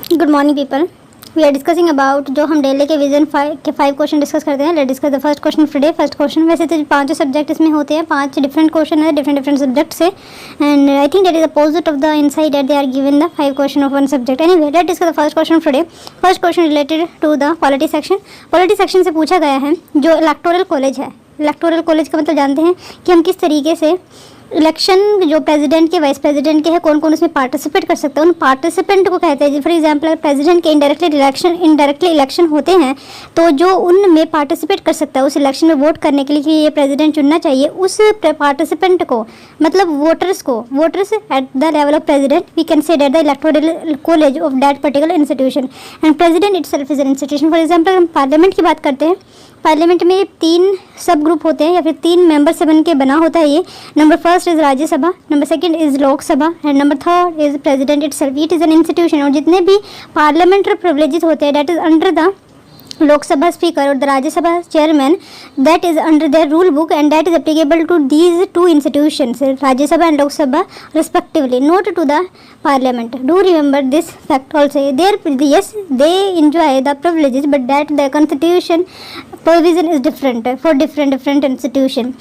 Good morning people, we are discussing about जो हम daily के विजन 5 के 5 क्वेश्चन डिस्कस करते हैं। Let discuss the first question of today. First question, वैसे तो 5 सब्जेक्ट इसमें होते हैं, 5 डिफरेंट क्वेश्चन है डिफरेंट सब्जेक्ट से, and I think that is opposite of the inside that they are given the 5 question of one subject. Anyway, let discuss the first question of today. First question related to the polity section. Polity section से पूछा गया है जो electoral college है। Electoral college का मतलब जानते हैं कि हम किस तरीके से इलेक्शन जो प्रेसिडेंट के वाइस प्रेसिडेंट के हैं कौन कौन उसमें पार्टिसिपेट कर सकता है, उन पार्टिसिपेंट को कहते हैं। फॉर एग्जांपल अगर प्रेसिडेंट के इनडायरेक्टली इलेक्शन होते हैं तो जो उनमें पार्टिसिपेट कर सकता है उस इलेक्शन में वोट करने के लिए कि ये प्रेसिडेंट चुनना चाहिए, उस पार्टिसिपेंट को मतलब voters at the level of president we can say that the electoral college of that particular institution and president itself is an institution. For example हम पार्लियामेंट की बात करते हैं, पार्लियामेंट में 3 सब ग्रुप होते हैं या फिर 3 मेंबर से बन के बना होता है ये। Number first is Rajya Sabha, number second is Lok Sabha and number third is president itself. It is an institution. और जितने भी पार्लियामेंट्री प्रिविलेजेस होते हैं that is under the Lok Sabha speaker और the Rajya Sabha chairman, that is under their rule book and that is applicable to these 2 institutions, Rajya Sabha and Lok Sabha respectively, not to the parliament. Do remember this fact also. Yes, they enjoy the privileges but that the constitution provision is different for different institution.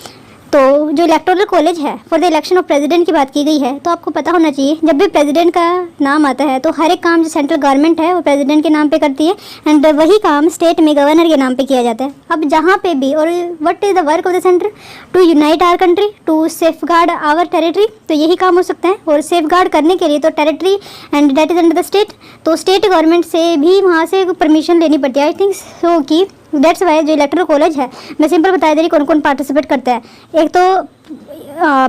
तो जो electoral college है for the election of president की बात की गई है, तो आपको पता होना चाहिए जब भी प्रेसिडेंट का नाम आता है तो हर एक काम जो सेंट्रल गवर्नमेंट है वो प्रेसिडेंट के नाम पे करती है एंड वही काम स्टेट में गवर्नर के नाम पे किया जाता है। अब जहाँ पे भी, और what is the work of the centre, to unite our country, to safeguard our territory, तो यही काम हो सकता है। और सेफ गार्ड करने के लिए तो territory and that is under the state, तो स्टेट गवर्नमेंट से भी वहाँ से परमिशन लेनी पड़ती है। आई थिंक सो कि दैट्स वाई जो इलेक्टोरल कॉलेज है, मैं सिंपल बता दे रही कौन कौन पार्टिसिपेट करता है। एक तो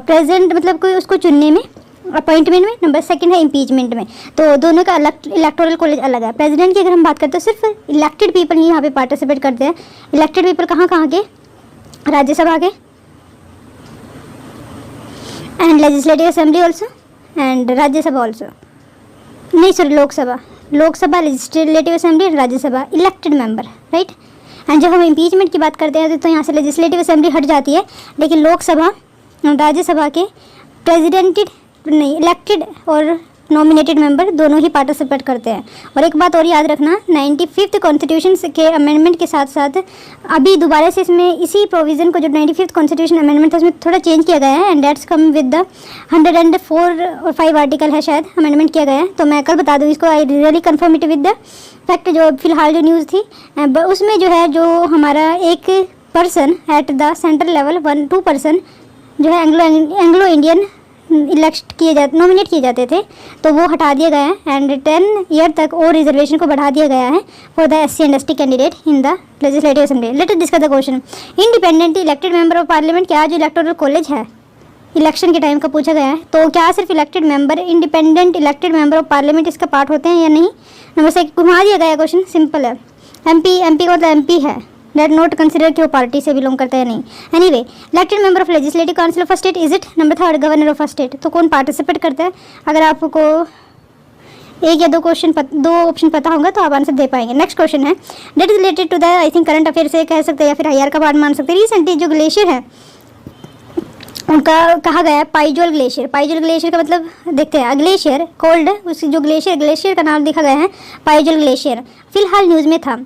प्रेसिडेंट मतलब कोई उसको चुनने में, अपॉइंटमेंट में, नंबर सेकंड है इम्पीचमेंट में, तो दोनों का अलग इलेक्टोरल कॉलेज अलग है। प्रेसिडेंट की अगर हम बात करते हैं सिर्फ इलेक्टेड पीपल ही यहाँ पे पार्टिसिपेट करते हैं। इलेक्टेड पीपल कहाँ के, राज्यसभा के and legislative assembly also and Rajya Sabha also, नहीं sorry Lok Sabha legislative assembly and Rajya Sabha elected member, right. And जब हम इम्पीचमेंट की बात करते हैं तो यहाँ से लेजिस्लेटिव असेंबली हट जाती है, लेकिन लोकसभा राज्यसभा के प्रेसिडेंटेड नहीं इलेक्टेड और नॉमिनेटेड मेंबर दोनों ही पार्टिसिपेट करते हैं। और एक बात और याद रखना, 95th कॉन्स्टिट्यूशन के अमेंडमेंट के साथ साथ अभी दोबारा से इसमें इसी प्रोविज़न को जो 95th कॉन्स्टिट्यूशन अमेंडमेंट था उसमें थोड़ा चेंज किया गया है and that's come with the 104 और 5 आर्टिकल है शायद अमेंडमेंट किया गया है। तो मैं कल बता दूँ इसको, I really confirm it with the fact. जो फिलहाल जो न्यूज़ थी उसमें जो है जो हमारा एक person at the central level 2 person जो है एंग्लो इंडियन नॉमिनेट किए जाते थे, तो वो हटा दिया गया है एंड 10 ईयर तक और रिजर्वेशन को बढ़ा दिया गया है for the SC and ST candidate in the legislative assembly. Let us discuss the question. Independently elected member of parliament, क्या जो इलेक्टोरल कॉलेज है इलेक्शन के टाइम का पूछा गया है, तो क्या सिर्फ elected member independent elected member of parliament इसका पार्ट होते हैं या नहीं। नंबर से घुमा दिया गया क्वेश्चन, सिंपल है। MP का मतलब MP है, डेट नोट कंसिडर कि वो पार्टी से बिलोंग करता है नहीं। Anyway, elected member of legislative council of a state is it. Number third, governor of a state, तो कौन पार्टिसिपेट करता है। अगर आपको 1 या 2 ऑप्शन पता होगा तो आप आंसर दे पाएंगे। नेक्स्ट क्वेश्चन है that is related to the I think current affair से कह सकते हैं या फिर IR का पार्ट मान सकते हैं। रिसेंटली जो ग्लेशियर है उनका कहा गया है पाइजोल ग्लेशियर। पाइजोल ग्लेशियर का मतलब देखते हैं, ग्लेशियर कोल्ड, उसकी जो ग्लेशियर का नाम लिखा गया है पाइजोल ग्लेशियर। फिलहाल न्यूज़ में था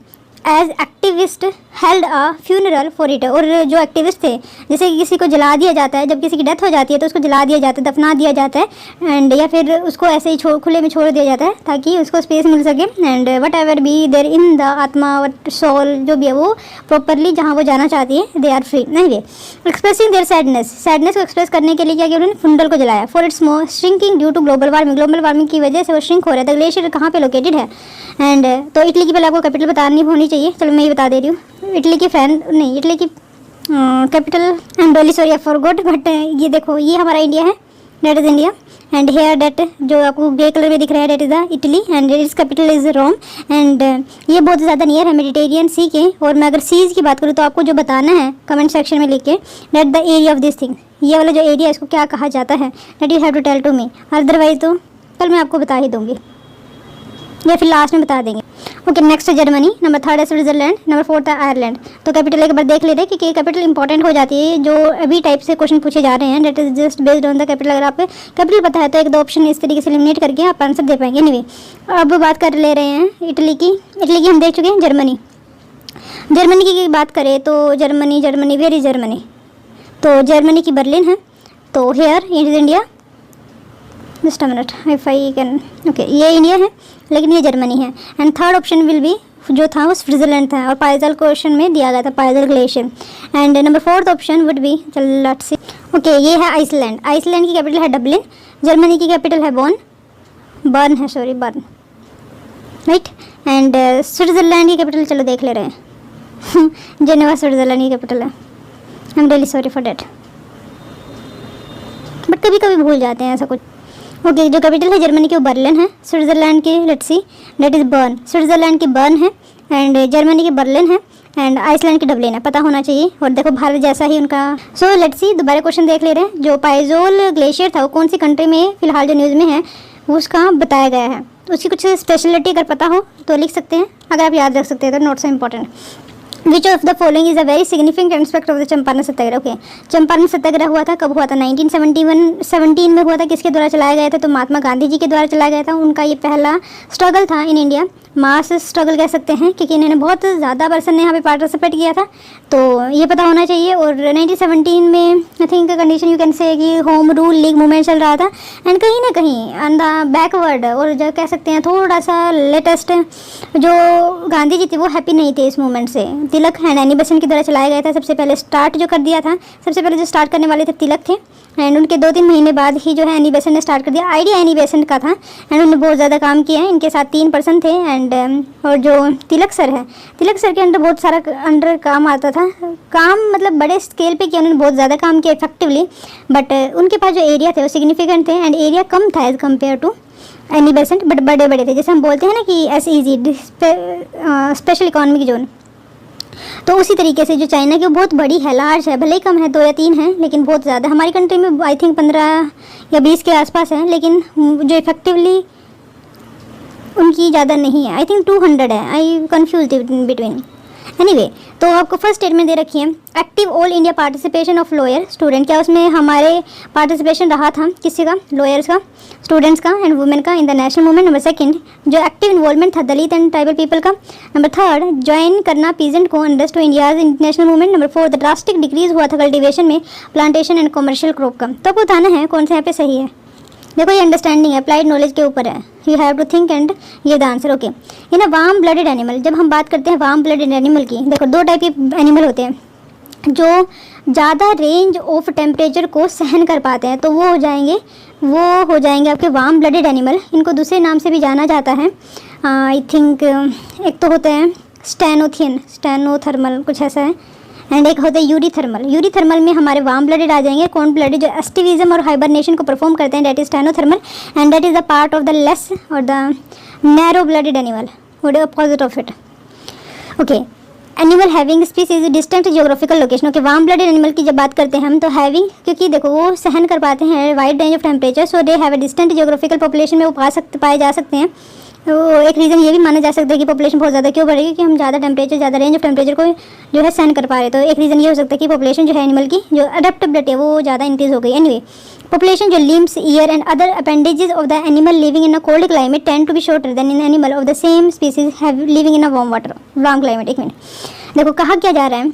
as activist held a funeral for it, और जो एक्टिविस्ट थे जैसे कि किसी को जला दिया जाता है, जब किसी की डेथ हो जाती है तो उसको जला दिया जाता है, दफना दिया जाता है एंड या फिर उसको ऐसे ही खुले में छोड़ दिया जाता है ताकि उसको स्पेस मिल सके and whatever be there in the आत्मा सोल जो भी है वो प्रॉपरली जहाँ वो जाना चाहती है दे आर फ्री। नहीं वे एक्सप्रेसिंग देयर सैडनेस को एक्सप्रेस करने के लिए क्या किया उन्होंने, फुंडल को जलाया for its shrinking due to global warming की वजह से वो श्रिंक हो रहा था। ग्लेशियर कहाँ पे लोकेटेड है एंड तो इटली की पहले आपको कैपिटल बतानी होनी चाहिए, चलो मैं ये बता दे रही हूँ। इटली की कैपिटल एंडोली, सॉरी आई फॉरगॉट, बट ये देखो ये हमारा इंडिया है, that is India and here that जो आपको ग्रे कलर में दिख रहा है that is the Italy and its capital is Rome and ये बहुत ज़्यादा नियर है मेडिटेरियन सी के। और मैं अगर सीज की बात करूँ तो आपको जो बताना है कमेंट सेक्शन में लिख के that the area of this thing, ये वाला जो एरिया इसको क्या कहा जाता है that you have to tell to me, otherwise तो कल मैं आपको बता ही दूँगी या फिर लास्ट में बता देंगे। ओके, नेक्स्ट जर्मनी, नंबर 3 है स्विट्जरलैंड, नंबर 4 है आयरलैंड। तो कैपिटल एक बार देख लेते हैं कि कैपिटल इंपॉर्टेंट हो जाती है। जो अभी टाइप से क्वेश्चन पूछे जा रहे हैं that is just based on the capital. अगर आपको कैपिटल पता है तो एक दो ऑप्शन इस तरीके से एलिमिनेट करके आप आंसर दे पाएंगे। एनीवे, अब बात कर ले रहे हैं इटली की। इटली की हम देख चुके हैं। जर्मनी की बात करें तो जर्मनी वेयर इज जर्मनी? तो जर्मनी की बर्लिन है। तो here is India, just a minute if I can, okay ये इंडिया है लेकिन ये जर्मनी है। And third option will be, जो था वो स्विट्जरलैंड था और पाइजल क्वेश्चन में दिया गया था, Pizol glacier. And number 4th option would be, चल लेट्स सी, ओके ये है आइसलैंड। आइसलैंड की कैपिटल है डबलिन। जर्मनी की कैपिटल है बर्न है, sorry Bern, right. And Switzerland की कैपिटल चलो देख ले रहे हैं जेनेवा स्विट्जरलैंड की कैपिटल है। I am really sorry for that, but कभी कभी भूल जाते हैं ऐसा कुछ। ओके, जो कैपिटल है जर्मनी की वो बर्लिन है। स्विट्जरलैंड की let's see, that is burn. Switzerland की बर्न है एंड जर्मनी की बर्लिन है एंड आइसलैंड की डबलिन है, पता होना चाहिए। और देखो भारत जैसा ही उनका। सो लेट्स सी, दोबारा क्वेश्चन देख ले रहे हैं। जो पाइजोल ग्लेशियर था वो कौन सी कंट्री में फिलहाल जो न्यूज़ में है वो उसका बताया गया है। उसकी कुछ स्पेशलिटी अगर पता हो तो लिख सकते हैं, अगर आप याद रख सकते हैं तो not so important. Which of the following is a very significant aspect of the Champaran Satyagraha? Okay, Champaran Satyagraha हुआ था, कब हुआ था? 1917 में हुआ था। किसके द्वारा चलाया गया था? तो महात्मा गांधी जी के द्वारा चलाया गया था। उनका ये पहला स्ट्रगल था इन इंडिया, मास स्ट्रगल कह सकते हैं, क्योंकि इन्होंने बहुत ज़्यादा पर्सन ने यहाँ पे पार्टिसिपेट किया था, तो ये पता होना चाहिए। और 1917 में I think condition you can say कि होम रूल लीग मूवमेंट चल रहा था एंड कहीं ना कहीं ऑन द बैकवर्ड, और जो कह सकते हैं थोड़ा सा लेटेस्ट, जो गांधी जी थे वो हैप्पी नहीं थे इस मूवमेंट से। तिलक एंड एनी बेसेंट के द्वारा चलाया गया था। सबसे पहले स्टार्ट जो कर दिया था, सबसे पहले जो स्टार्ट करने वाले थे तिलक थे एंड उनके 2-3 महीने बाद ही जो है एनी बेसेंट ने स्टार्ट कर दिया। आइडिया एनी बेसेंट का था एंड उन्होंने बहुत ज़्यादा काम किया है। इनके साथ 3 पर्सन थे एंड और जो तिलक सर है, तिलक सर के अंदर बहुत सारा अंडर काम आता था। काम मतलब बड़े स्केल पे किया, उन्होंने बहुत ज़्यादा काम किया इफेक्टिवली, बट उनके पास जो एरिया थे वो सिग्निफिकेंट थे एंड एरिया कम था as compare to Annie Besant, but बड़े बड़े थे। जैसे हम बोलते हैं ना कि SEZ स्पेशल इकोनॉमिक जोन, तो उसी तरीके से जो चाइना की वो बहुत बड़ी है, लार्ज है, भले ही कम है 2 या 3 है लेकिन बहुत ज़्यादा। हमारी कंट्री में आई थिंक 15 या 20 के आसपास है, लेकिन जो इफेक्टिवली उनकी ज़्यादा नहीं है। आई थिंक 200 है, आई कन्फ्यूज बिटवीन। एनीवे, तो आपको फर्स्ट स्टेटमेंट दे रखी है, active all India participation of lower student. क्या उसमें हमारे पार्टिसिपेशन रहा था? किसी का? लोअर्स का, स्टूडेंट्स का एंड वुमेन का in the national movement. Number 2, जो एक्टिव इन्वॉल्वमेंट था दलित एंड ट्राइबल पीपल का। नंबर 3, ज्वाइन करना पीजेंट को अंडर्स to India's international movement. Number 4, the drastic decrease हुआ था कल्टिवेशन में, प्लांटेशन एंड कॉमर्शियल क्रॉप का। तो आपको बताना है कौन सा यहाँ पे सही है। देखो ये अंडरस्टैंडिंग है, अप्लाइड नॉलेज के ऊपर है, you have to think and give the answer. Okay, in a warm blooded animal, जब हम बात करते हैं वार्म ब्लडेड एनिमल की, देखो 2 टाइप के एनिमल होते हैं जो ज़्यादा रेंज ऑफ टेम्परेचर को सहन कर पाते हैं, तो वो हो जाएंगे आपके वार्म ब्लडेड एनिमल। इनको दूसरे नाम से भी जाना जाता है, आई थिंक एक तो होते हैं स्टेनोथर्मल कुछ ऐसा है, एंड एक होता है यूरीथर्मल। यूरीथर्मल में हमारे वार्म ब्लडेड आ जाएंगे, कौन ब्लडेड जो एस्टिविज्म और हाइबरनेशन को परफॉर्म करते हैं, that is stenothermal and that is the part of the less और the narrow blooded animal, would opposite of it. Okay, animal having species distant geographical location. Okay, warm blooded animal की जब बात करते हैं हम तो हैविंग, क्योंकि देखो वो सहन कर पाते हैं wide range of temperature, so they have a distant geographical population में वो पाए जा सकते हैं। तो एक रीज़न ये भी माना जा सकता है कि पॉपुलेशन बहुत ज़्यादा क्यों बढ़ेगी, कि हम ज़्यादा टेम्परेचर, ज़्यादा रेंज ऑफ टेम्परेचर को जो है सहन कर पा रहे हैं। तो एक रीज़न ये हो सकता है कि पॉपुलेशन जो है एनिमल की जो अडेप्टेबिलिटी है वो ज़्यादा इंक्रीज हो गई। एनीवे, पॉपुलेशन जो limbs, ear and other appendages of the animal living in a cold climate tend to be shorter than in animal of the same species have living in a warm climate. एक minute, देखो कहा क्या जा रहा है,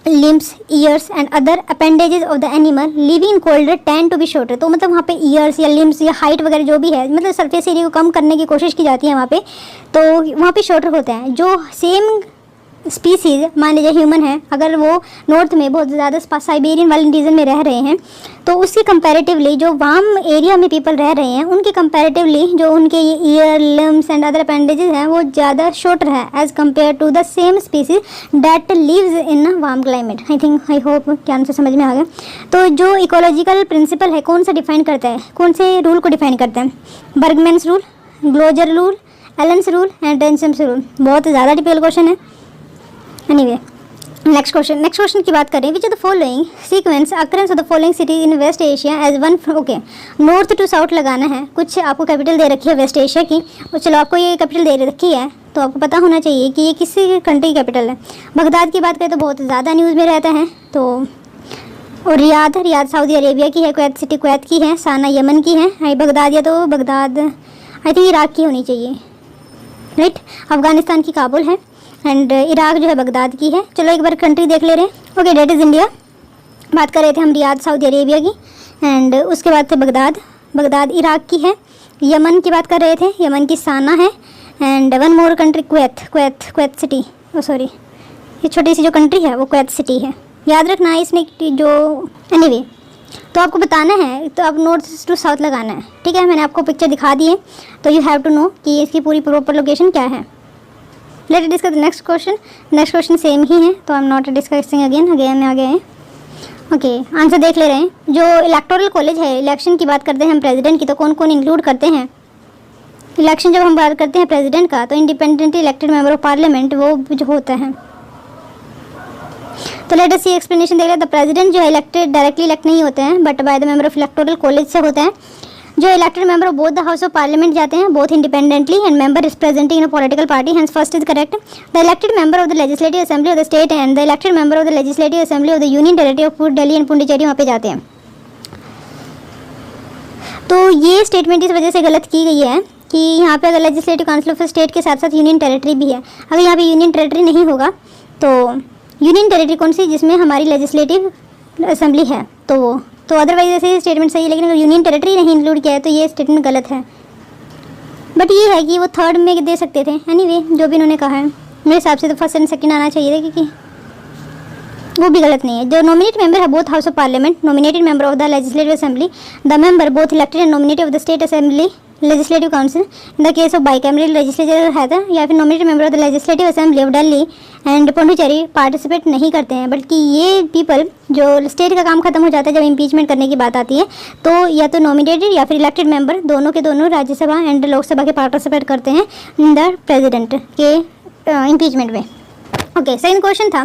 limbs, ears and other appendages of the animal living in colder tend to be shorter. तो मतलब वहाँ पे ईयर्स या लिम्स या हाइट वगैरह जो भी है, मतलब सरफेस एरिया को कम करने की कोशिश की जाती है वहाँ पे, तो वहाँ पे शॉर्टर होते हैं। जो सेम स्पीसीज मान लीजिए ह्यूमन है, अगर वो नॉर्थ में बहुत ज़्यादा साइबेरियन वाले रीजन में रह रहे हैं, तो उसके कंपैरेटिवली जो वार्म एरिया में पीपल रह रहे हैं उनके कंपैरेटिवली जो उनके ये ear, limbs and other appendages हैं वो ज़्यादा शॉर्टर है as compare to the same species that lives in a warm climate. I hope क्या आंसर समझ में आ गया। तो जो इकोलॉजिकल प्रिंसिपल है कौन सा डिफाइन करता है, कौन से रूल को डिफाइन करता है? Bergmann's rule, Gloger rule, Allen's rule and डेंसम्स रूल। बहुत ज़्यादा डिफिकल्ट क्वेश्चन है। एनीवे, नेक्स्ट क्वेश्चन की बात करें, which of the following sequence occurrence of the following city in West Asia as one, okay north to south लगाना है। कुछ आपको कैपिटल दे रखी है वेस्ट एशिया की, और चलो आपको ये कैपिटल दे रखी है तो आपको पता होना चाहिए कि ये किसी कंट्री की कैपिटल है। बगदाद की बात करें तो बहुत ज़्यादा न्यूज़ में रहता है, तो और रियाद सऊदी अरेबिया की है, कुवैत सिटी कुवैत की है, साना यमन की है, बगदाद या तो बगदाद आई थिंक इराक की होनी चाहिए, राइट। अफगानिस्तान की काबुल है, एंड इराक जो है बगदाद की है। चलो एक बार कंट्री देख ले रहे हैं। Okay that is India. बात कर रहे थे हम रियाद सऊदी अरेबिया की, एंड उसके बाद थे बगदाद इराक की है। यमन की बात कर रहे थे, यमन की साना है, and one more country Kuwait city, sorry ये छोटी सी जो कंट्री है वो कुवैत सिटी है। याद रखना है इसमें जो एनीवे तो आपको बताना है, तो आप नॉर्थ टू साउथ लगाना है, ठीक है। मैंने आपको पिक्चर दिखा दी है, तो यू हैव टू नो कि इसकी पूरी प्रॉपर लोकेशन क्या है। Let discuss next question same ही है, तो I am not discussing again आ गए हैं। ओके आंसर देख ले रहे हैं। जो इलेक्टोरल कॉलेज है, इलेक्शन की बात करते हैं हम प्रेसिडेंट की, तो कौन कौन इंक्लूड करते हैं इलेक्शन। जब हम बात करते हैं प्रेसिडेंट का, तो independently elected member of parliament वो जो होता है। तो लेट अस सी एक्सप्लेनेशन देख रहे हैं। द प्रेसिडेंट जो है इलेक्टेड डायरेक्टली इलेक्ट नहीं होते हैं, but by the member of electoral college से होता है। जो elected member of both the house of parliament जाते हैं, both independently and member representing in a political party, hence first is correct. The elected member of the legislative assembly of the state and the elected member of the legislative assembly of the union territory of Delhi and Puducherry वहाँ पे जाते हैं। तो ये statement इस वजह से गलत की गई है कि यहाँ पे अगर लेजिस्लेटिव काउंसिल ऑफ स्टेट के साथ साथ यूनियन टेरिटरी भी है। अगर यहाँ पे यूनियन टेरिटरी नहीं होगा तो यूनियन टेरिटरी कौन सी, जिसमें हमारी लेजिस्लेटिव असेंबली है, तो अदरवाइज ऐसे स्टेटमेंट सही है। लेकिन अगर यूनियन टेरिटरी नहीं इंक्लूड किया है तो ये स्टेटमेंट गलत है। बट ये है कि वो थर्ड में दे सकते थे। एनीवे जो भी उन्होंने कहा है, मेरे हिसाब से तो फर्स्ट एंड सेकंड आना चाहिए था, क्योंकि वो भी गलत नहीं है। जो नॉमिनेट मेंबर है both house of parliament, nominated member of the legislative assembly, the member both elected and nominated of the state assembly legislative council in the case of bicameral legislature है था, या फिर nominated member of the legislative assembly of Delhi and Puducherry participate नहीं करते हैं। बल्कि ये people जो स्टेट का काम खत्म हो जाता है जब इम्पीचमेंट करने की बात आती है, तो या तो नॉमिनेटेड या फिर इलेक्टेड मेंबर दोनों के दोनों राज्यसभा एंड लोकसभा के पार्टिसिपेट करते हैं इन द प्रेसिडेंट के इम्पीचमेंट में। ओके सेकंड क्वेश्चन था,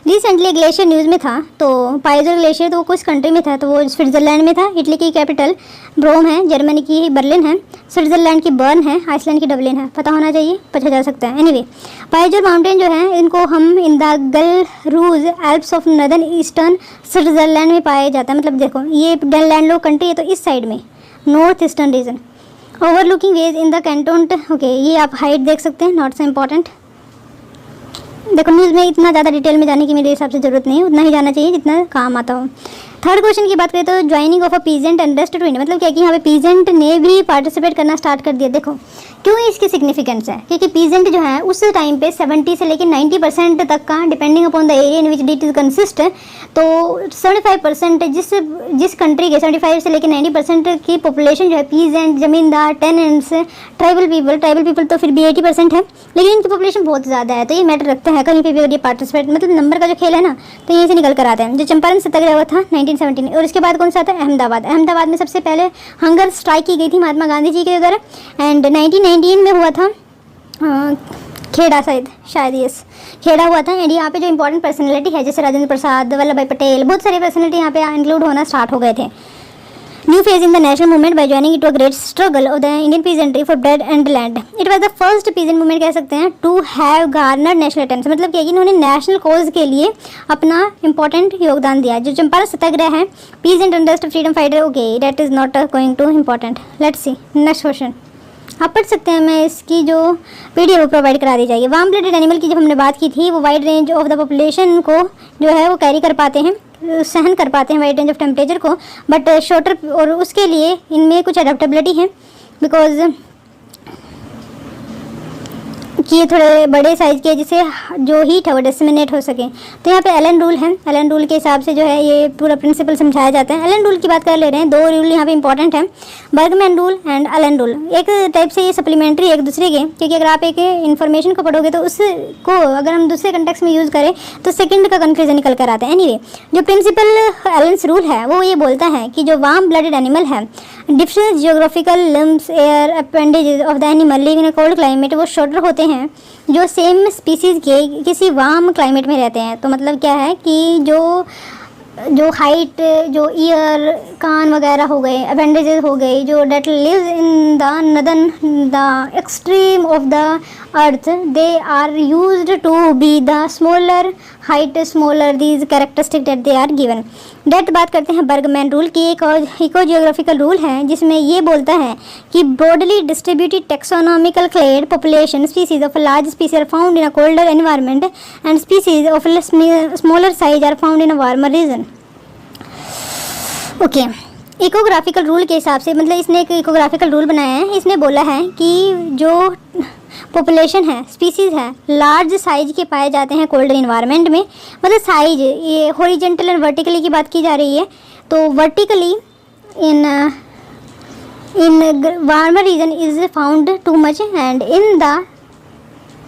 रिसेंटली ग्लेशियर न्यूज़ में था, तो पाइजर ग्लेशियर तो वो किस कंट्री में था, तो वो स्विट्ज़रलैंड में था। इटली की कैपिटल रोम है, जर्मनी की बर्लिन है, स्विट्ज़रलैंड की बर्न है, आइसलैंड की डबलिन है। पता होना चाहिए, पूछा जा सकता है। एनीवे पाइजर माउंटेन जो है इनको हम in the Glarus Alps of northern eastern Switzerland में पाया जाता है। मतलब देखो ये लैंडलॉक कंट्री है, तो इस साइड में north eastern region, overlooking ways in the Canton. Okay ये आप हाइट देख सकते हैं, नॉट सो इम्पॉर्टेंट। देखो न्यूज़ में इतना ज़्यादा डिटेल में जाने की मेरे हिसाब से ज़रूरत नहीं है, उतना ही जाना चाहिए जितना काम आता हो। थर्ड क्वेश्चन की बात करें तो joining of a peasant and rest to India, मतलब क्या कि यहाँ पे पीजेंट ने भी पार्टिसिपेट करना स्टार्ट कर दिया। देखो क्यों इसकी सिग्निफिकेंस है, क्योंकि पीजेंट जो है उस टाइम पे 70 से लेकर 90% तक का, depending upon the area in which it is consist, तो 75% जिस कंट्री के 75 से लेकर 90% की पॉपुलेशन जो है पीजेंट, जमींदार, टेनेंट्स, ट्राइबल पीपल तो फिर भी 80% है, लेकिन इनकी पॉपुलेशन बहुत ज़्यादा है। तो ये मैटर रखता है कहीं पे भी अगर ये पार्टिसिपेट, मतलब नंबर का जो खेल है ना, तो यहीं से निकल कर आते हैं। जो चंपारण सत्याग्रह हुआ था 1917, और इसके बाद कौन सा था, अहमदाबाद में सबसे पहले हंगर स्ट्राइक की गई थी महात्मा गांधी जी के द्वारा, एंड 1919 में हुआ था खेड़ा, शायद यस खेड़ा हुआ था। एंड यहाँ पे जो इंपॉर्टेंट पर्सनैलिटी है जैसे राजेंद्र प्रसाद, वल्लभ भाई पटेल, बहुत सारे पर्सनैलिटी यहाँ पे इंक्लूड होना स्टार्ट हो गए थे। New phase in the national movement by joining it to a great struggle of the Indian peasantry for bread and land. It was the first peasant movement कह सकते हैं to have garnered national attention, मतलब कि इन्होंने national cause के लिए अपना important योगदान दिया। जो चंपारण सत्याग्रह है, peasant and rest freedom fighter, okay that is not going two important. Let's see next question, आप पढ़ सकते हैं, मैं इसकी जो पीडीएफ प्रोवाइड करा दी जाएगी। वार्म ब्लडेड एनिमल की जब हमने बात की थी, वो wide range of the population को जो है वो कैरी कर पाते हैं, सहन कर पाते हैं वाइड रेंज ऑफ टेम्परेचर को, बट शॉर्टर, और उसके लिए इनमें कुछ अडेप्टेबिलिटी है बिकॉज कि ये थोड़े बड़े साइज़ के, जिससे जो हीट है वो डिसमिनेट हो सके। तो यहाँ पे एलन रूल है, एलन रूल के हिसाब से जो है ये पूरा प्रिंसिपल समझाया जाता है। एलन रूल की बात कर ले रहे हैं, दो रूल यहाँ पे इंपॉर्टेंट है, Bergmann rule and Allen rule. एक टाइप से ये सप्लीमेंट्री एक दूसरे के, क्योंकि अगर आप एक इन्फॉर्मेशन को पढ़ोगे तो उसको अगर हम दूसरे कंटेक्स्ट में यूज़ करें तो सेकंड का कन्फ्यूजन निकल कर आता है। एनीवे जो प्रिंसिपल एलन्स रूल है वो ये बोलता है कि जो वार्म ब्लडेड एनिमल है, different geographical limbs, air, appendages of the animal living in cold climate, वो शॉर्टर होते हैं जो सेम स्पीसीज़ के किसी वार्म क्लाइमेट में रहते हैं। तो मतलब क्या है कि जो हाइट, जो ईयर, कान वगैरह हो गए, अपेंडेजेस हो गए, जो that lives in the northern the extreme of the earth, they are used to be the smaller height, smaller these characteristic that they are given. That बात करते हैं बर्गमैन रूल की, एक और इको जियोग्राफिकल रूल है जिसमें ये बोलता है कि broadly distributed taxonomical clade population species of large species are found in a colder environment and species of smaller size are found in a warmer region. Okay, ecographical rule के हिसाब से, मतलब इसने एक इकोग्राफिकल रूल बनाया है। इसने बोला है कि जो पॉपुलेशन है, स्पीसीज़ है, लार्ज साइज के पाए जाते हैं कोल्डर इन्वायरमेंट में। मतलब साइज, ये हॉरिजेंटल एंड वर्टिकली की बात की जा रही है। तो vertically in warmer region is found to much and in the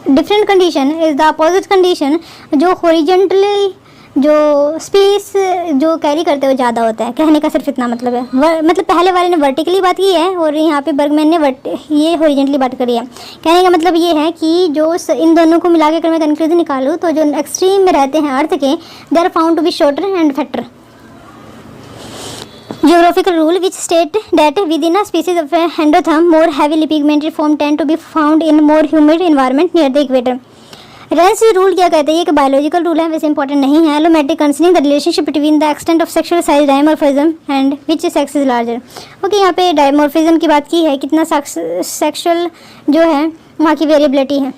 different condition is the opposite condition. जो हॉरिजेंटली जो स्पेस जो कैरी करते हुए ज़्यादा होता है। कहने का सिर्फ इतना मतलब है। मतलब पहले वाले ने वर्टिकली बात की है और यहाँ पे बर्गमैन ने ये हॉरिजेंटली बात करी है। कहने का मतलब ये है कि जो इन दोनों को मिला के अगर मैं कंक्लूजन निकालूँ तो जो एक्सट्रीम में रहते हैं अर्थ के, they are found to be shorter and fatter. Geographical rule which state that within a species of endotherm more heavily pigmented form tend to be found in more humid environment near the equator। Reigns rule क्या कहते हैं? ये एक biological rule है, वैसे important नहीं है। Allometric concerning the relationship between the extent of sexual size dimorphism and which sex is larger. Okay, यहाँ पे डायमॉर्फिज्म की बात की है, कितना सेक्सुअल जो है वहाँ की वेरिएबिलिटी है।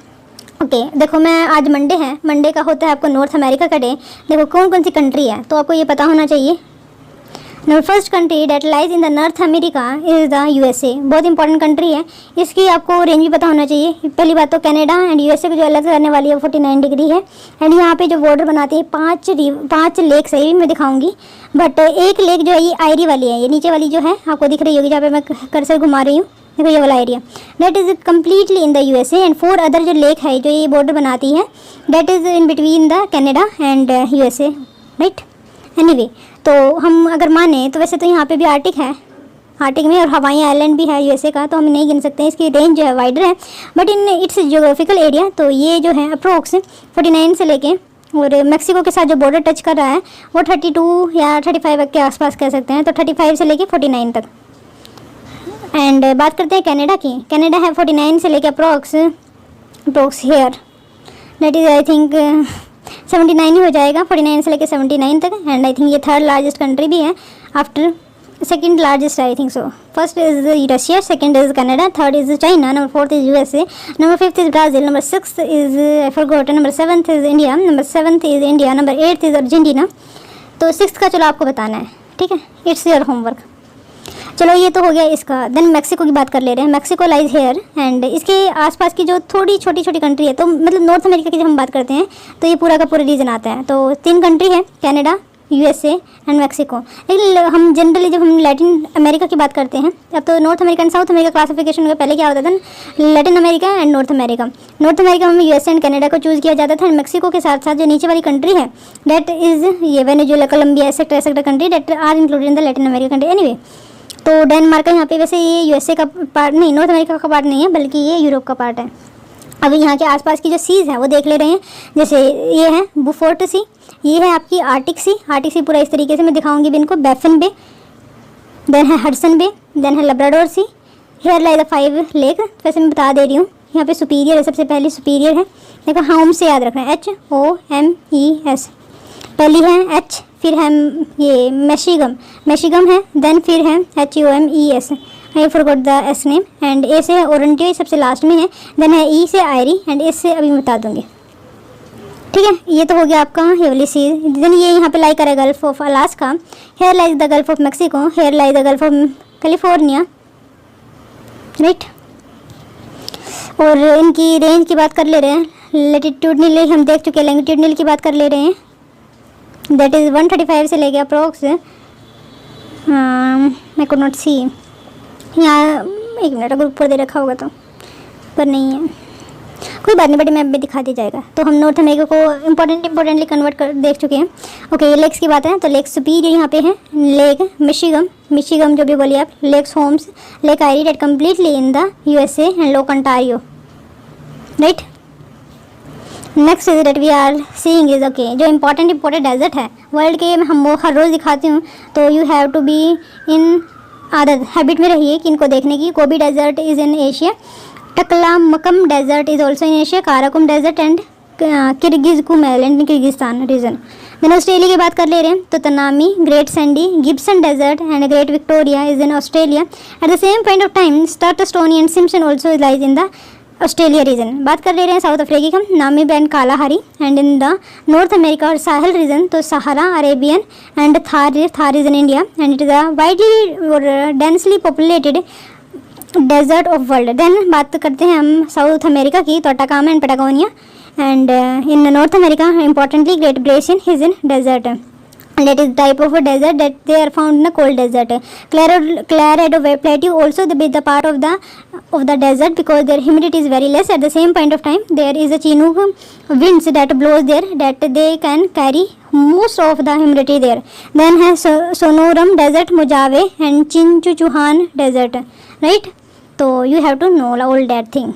ओके, देखो मैं आज मंडे है, मंडे का होता है आपको नॉर्थ अमेरिका का डे। देखो कौन कौन सी कंट्री है तो आपको ये पता होना चाहिए। Number first country that lies in the North America is the USA. बहुत इंपॉर्टेंट कंट्री है, इसकी आपको रेंज भी पता होना चाहिए। पहली बात तो कनाडा एंड यूएसए को जो अलग करने वाली है 49 डिग्री है। एंड यहाँ पे जो बॉर्डर बनाती है 5 लेक्स है, ये भी मैं दिखाऊंगी। बट एक लेक जो है ये आयरी वाली है, ये नीचे वाली जो है आपको दिख रही होगी जहाँ पे मैं कर्सर घुमा रही हूँ, देखो ये वाला area, that is completely in the USA. And 4 other जो लेक है जो ये बॉर्डर बनाती है, that is in between the Canada and USA, right. Anyway, तो हम अगर माने तो वैसे तो यहाँ पे भी आर्टिक है, आर्टिक में, और हवाई आइलैंड भी है यूएसए का, तो हम नहीं गिन सकते हैं, इसकी रेंज जो है वाइडर है। But in its geographical area, तो ये जो है अप्रोक्स 49 से लेके और मैक्सिको के साथ जो बॉर्डर टच कर रहा है वो 32 या 35 के आसपास कह सकते हैं। तो 35 से लेके 49 तक। एंड बात करते हैं कनाडा की। कनाडा है 49 से लेके approx here, that is I think 79 ही हो जाएगा, 49 से लेके 79 तक। एंड आई थिंक ये 3rd लार्जेस्ट कंट्री भी है after 2nd largest, I think so. First is Russia, second is Canada, 3rd is China, number 4th is USA, number 5th is Brazil, number 6th is I forgot, number 7th is India, number 7th is India, number 8th is Argentina. तो 6th का चलो आपको बताना है, ठीक है, it's your homework. चलो ये तो हो गया इसका। देन मैक्सिको की बात कर ले रहे हैं। मैक्सिको लाइज हेयर एंड इसके आसपास की जो थोड़ी छोटी छोटी कंट्री है, तो मतलब नॉर्थ अमेरिका की जब हम बात करते हैं तो ये पूरा का पूरा रीजन आता है। तो 3 कंट्री है, कनाडा, यूएसए एंड मैक्सिको। लेकिन हम जनरली जब हम लैटिन अमेरिका की बात करते हैं, अब तो north America and south America classification में पहले क्या होता था, Latin America and north America. North America में यूएसए एंड कनाडा को चूज़ किया जाता था। एंड मैक्सिको के साथ साथ जो नीचे वाली कंट्री है दैट इज़ ये Venezuela, Colombia, etcetera country that are included in the Latin America country. Anyway, तो डेनमार्क का यहाँ पे, वैसे ये यूएसए का पार्ट नहीं, नॉर्थ अमेरिका का पार्ट नहीं है, बल्कि ये यूरोप का पार्ट है। अभी यहाँ के आसपास की जो सीज़ है वो देख ले रहे हैं। जैसे ये है बुफोर्ट सी, ये है आपकी आर्टिक सी। आर्टिक सी पूरा इस तरीके से मैं दिखाऊंगी भी इनको। बैफिन बे, देन है हडसन बे, देन है लब्राडोर सी। हेयर लाई द 5 लेक, वैसे मैं बता दे रही हूँ। यहाँ पे सुपीरियर है, सबसे पहले सुपीरियर है, देखो होम से याद रखना है, HOMES पहली है H, फिर है ये मैशिगम है, देन फिर है HOMES, I forgot the S name. And A से है ओरेंटियो, सबसे लास्ट में है। देन है ई से आयरी एंड एस से अभी मैं बता दूंगी, ठीक है। ये तो हो गया आपका ये वाली सी। देन ये यहाँ पे लाई करेगा Gulf of Alaska, here lies the Gulf of Mexico, here lies the Gulf of California, right. और इनकी रेंज की बात कर ले रहे हैं। लेटीट्यूडनल हम देख चुके हैं, लैंगिट्यूडनल की बात कर ले रहे हैं, दैट इज़ 135 से लेके अप्रोक्स मैं कुड नॉट सी, यहाँ 1 मिनट अगर ऊपर दे रखा होगा तो, पर नहीं है, कोई बात नहीं, बट मैप में दिखा दिया जाएगा। तो हम नॉर्थ अमेरिका को इंपॉर्टेंटली कन्वर्ट कर देख चुके हैं। ओके, ये लेक्स की बात है, तो लेक सुपीरियर यहाँ पे है, लेक मिशिगम जो भी बोलिए आप, lakes homes, lake Erie that completely in the USA and lake Ontario, right. Next is that we are seeing is okay, जो इंपॉर्टेंट डेजर्ट है वर्ल्ड के, हम वो हर रोज़ दिखाती हूँ, तो you have to be in आदत हैबिट में रहिए कि इनको देखने की। Gobi desert is in Asia, Taklamakan desert is also in Asia, Karakum desert and Kyzylkum island in Kyrgyzstan reason. Then Australia की बात कर ले रहे हैं तो Tanami, Great Sandy, Gibson desert and Great Victoria is in Australia. At the same point of time Sturt Stony and Simpson also lies in the Australia region. बात कर ले रहे हैं साउथ अफ्रीका का, Namib and Kalahari and in the North America और Sahel region, तो Sahara, Arabian and Thar region India, and it is a widely और densely populated desert of world. Then बात करते हैं हम साउथ अमेरिका की, तो Atacama and Patagonia, and in North America importantly Great Basin is in desert, that is type of a desert that they are found in a cold desert. Colorado Plateau also be the part of the desert because their humidity is very less. At the same point of time there is a Chinook winds that blows there that they can carry most of the humidity there. Then has Sonoram desert, Mojave and Chinchuchuan desert, right? So you have to know all that thing.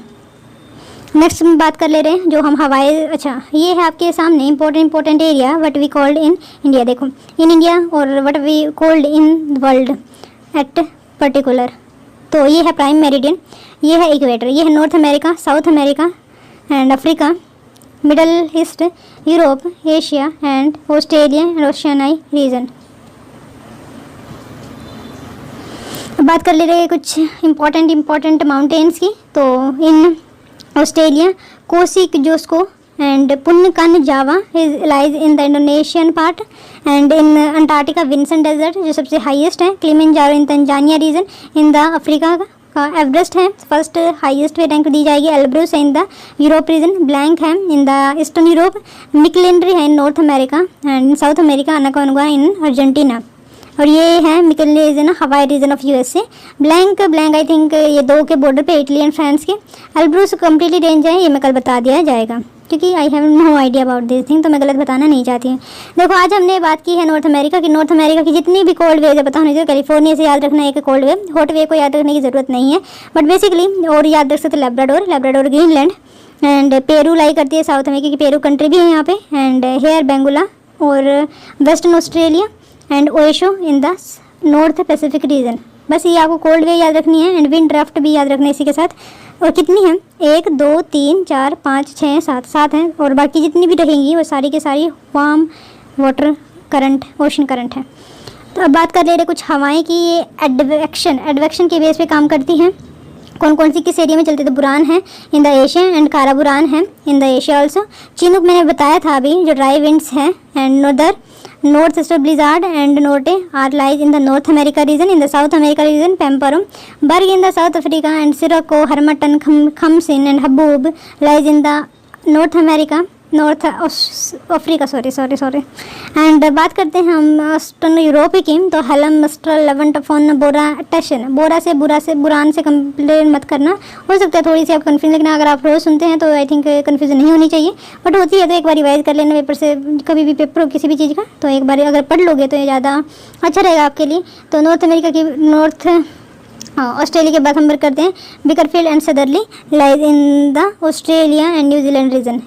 Next बात कर ले रहे हैं जो हम हवाई, अच्छा ये है आपके सामने important area what we called in India. देखो इन इंडिया और what we called in world at particular, तो ये है प्राइम मेरिडियन, ये है इक्वेटर, ये है North America, South America and Africa, Middle East, Europe, Asia and Australia and Oceania region. बात कर ले रहे हैं कुछ इंपॉर्टेंट माउंटेन्स की, तो in Australia Kosciuszko and Puncak Jaya is lies in the Indonesian part, and in Antarctica Vinson desert जो सबसे हाईएस्ट है, Kilimanjaro in Tanzania region, in the Africa का एवरेस्ट है फर्स्ट हाईएस्ट पे rank दी जाएगी, एल्ब्रूस है in the Europe region, Blanc है in the eastern Europe, McKinley है in North America and in South America, Aconcagua in Argentina, और ये है मिकले is in Hawaii region of USA. Blank I think ये दो के बॉर्डर पे इटली एंड फ्रांस के। एल्ब्रूस कम्प्लीटली रेंज है, ये मैं कल बता दिया जाएगा क्योंकि I have no idea about this thing, तो मैं गलत बताना नहीं चाहती हूँ। देखो आज हमने बात की है नॉर्थ अमेरिका की। नॉर्थ अमेरिका की जितनी भी कोल्ड वेव है पता होनी चाहिए, कैलिफोर्निया से याद रखना एक कोल्ड वेव, हॉट वेव को याद रखने की ज़रूरत नहीं है, बट बेसिकली और याद रख सकते Labrador Greenland and Peru lie करती है साउथ अमेरिका की, पेरू कंट्री भी है यहाँ पे, एंड हेयर बेंगुला और western Australia and Oyashio in the North Pacific region. बस ये आपको कोल्ड वेव याद रखनी है एंड विंड ड्राफ्ट भी याद रखना है इसी के साथ। और कितनी है 1 2 3 4 5 6 7 हैं, और बाकी जितनी भी रहेंगी वो सारी की सारी warm water current, ocean current है। तो अब बात कर ले रहे कुछ हवाएं की, ये एडवेक्शन के बेस पे काम करती हैं। कौन कौन सी किस एरिया में चलते, तो बुरान है in the Asia and Karaburan है in the Asia also. Chinook मैंने बताया था अभी जो ड्राई विंड्स हैं, and north easter blizzard and Norte are lies in the North America region, in the South America region Pampero berg in the South Africa and sirocco harmattan khamsin and haboob lies in the North America North Africa sorry. And बात करते हैं हम eastern Europe की, तो Halam mistral लवंट phone बोरा टशन, बोरा से बुरान से complain मत करना, हो सकता है थोड़ी सी आप कन्फ्यूजन, लेकिन अगर आप रोज़ सुनते हैं तो आई थिंक कन्फ्यूजन नहीं होनी चाहिए, बट होती है तो एक बार रिवाइज कर लेना पेपर से, कभी भी पेपर हो किसी भी चीज़ का, तो एक बार अगर पढ़ लोगे तो ये ज़्यादा अच्छा रहेगा आपके लिए। तो नॉर्थ अमेरिका की ऑस्ट्रेलिया के बाद हम बात करते हैं बिकरफील्ड and southerly lies in the Australia and New Zealand region.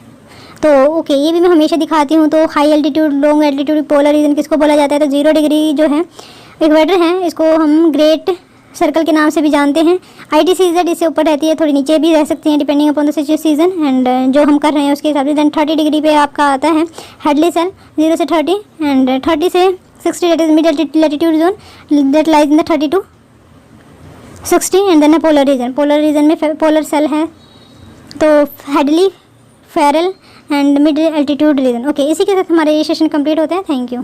तो ओके ये भी मैं हमेशा दिखाती हूँ। तो high altitude, long altitude, polar region किसको बोला जाता है, तो 0 डिग्री जो है इक्वेटर है, इसको हम ग्रेट सर्कल के नाम से भी जानते हैं। ITCZ इससे ऊपर रहती है, थोड़ी नीचे भी रह सकती हैं depending upon the situation, and जो हम कर रहे हैं उसके हिसाब से। दैन 30 डिग्री पे आपका आता है हेडली सेल 0 से 30 एंड 30 से 60 that is mid latitude zone that lies in the 30 to 60 and then polar region में पोलर सेल है, तो Hadley, Ferrel and mid altitude region. Okay इसी के साथ हमारे ये सेशन कंप्लीट होते हैं। Thank you.